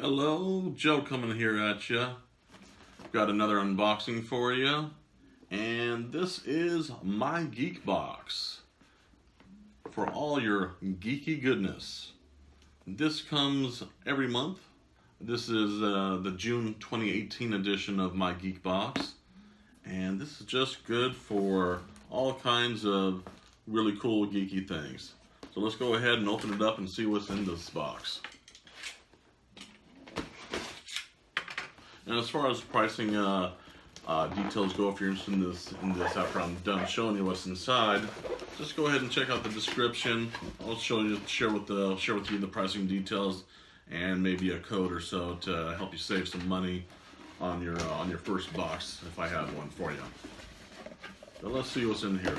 Hello, Joe coming here at you. Got another unboxing for you, and this is my Geekbox for all your geeky goodness. This comes every month. This is the June 2018 edition of my Geekbox, and this is just good for all kinds of really cool geeky things. So let's go ahead and open it up and see what's in this box. And as far as pricing details go, if you're interested in this after I'm done showing you what's inside, just go ahead and check out the description. I'll share with you the pricing details and maybe a code or so to help you save some money on your first box if I have one for you. So let's see what's in here.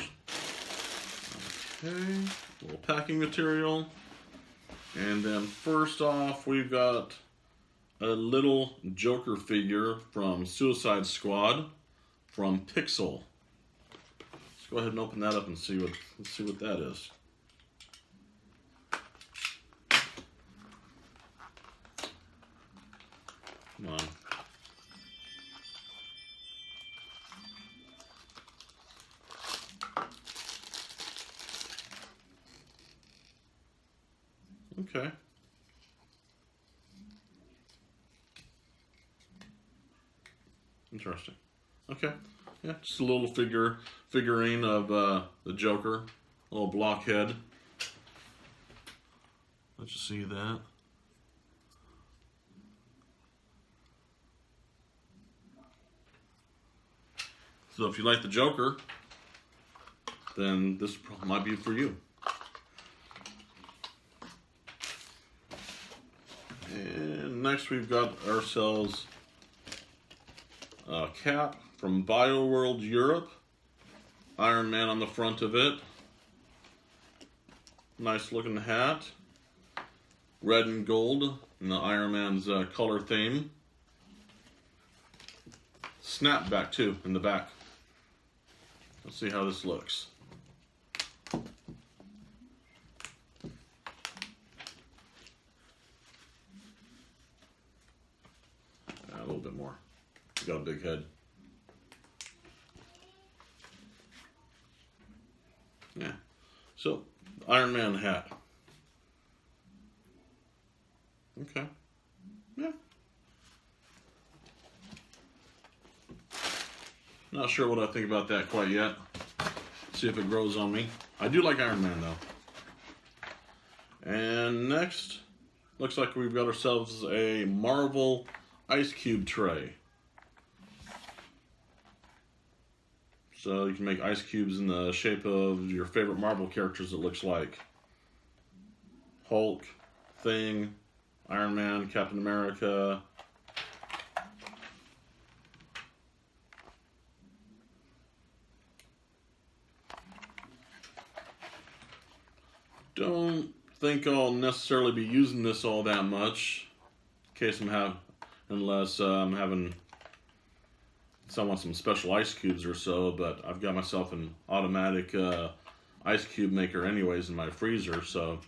Okay, a little packing material, and then first off we've got a little Joker figure from Suicide Squad from Pixel. Let's go ahead and open that up and see what that is. Come on. Okay. Interesting. Okay. Yeah, just a little figurine of the Joker, a little blockhead. Let you see that. So if you like the Joker, then this might be for you. And next we've got ourselves a cap from BioWorld Europe. Iron Man on the front of it. Nice looking hat. Red and gold in the Iron Man's color theme. Snapback too in the back. Let's see how this looks. A little bit more. Got a big head. Yeah. So, Iron Man hat. Okay. Yeah. Not sure what I think about that quite yet. See if it grows on me. I do like Iron Man though. And next, looks like we've got ourselves a Marvel ice cube tray. So you can make ice cubes in the shape of your favorite Marvel characters, it looks like. Hulk, Thing, Iron Man, Captain America. Don't think I'll necessarily be using this all that much, unless I'm having someone some special ice cubes or so, but I've got myself an automatic ice cube maker anyways in my freezer, so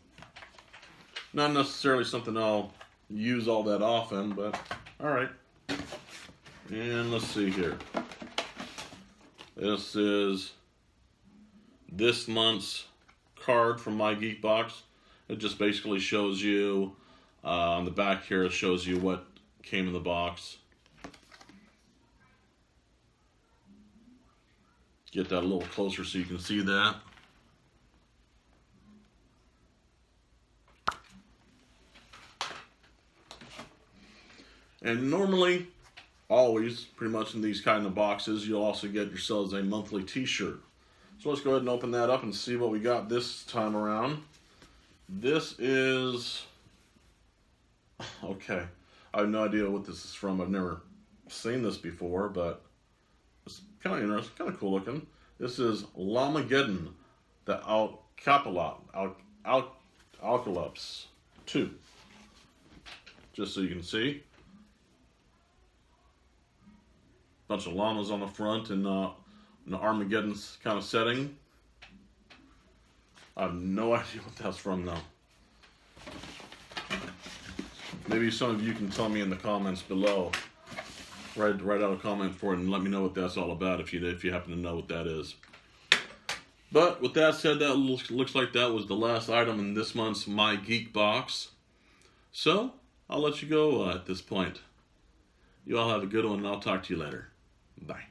not necessarily something I'll use all that often, but alright. And let's see here. This is this month's card from my Geekbox. It just basically shows you, on the back here, it shows you what came in the box. Get that a little closer so you can see that. And normally, always, pretty much in these kind of boxes, you'll also get yourselves a monthly t-shirt. So let's go ahead and open that up and see what we got this time around. This is... okay. I have no idea what this is from. I've never seen this before, but it's kind of interesting, kind of cool looking. This is Lamageddon, the Alcalypse 2. Just so you can see. Bunch of llamas on the front in an Armageddon kind of setting. I have no idea what that's from though. Maybe some of you can tell me in the comments below. Write out a comment for it and let me know what that's all about if you happen to know what that is. But with that said, that looks like that was the last item in this month's My Geek Box. So I'll let you go at this point. You all have a good one, and I'll talk to you later. Bye.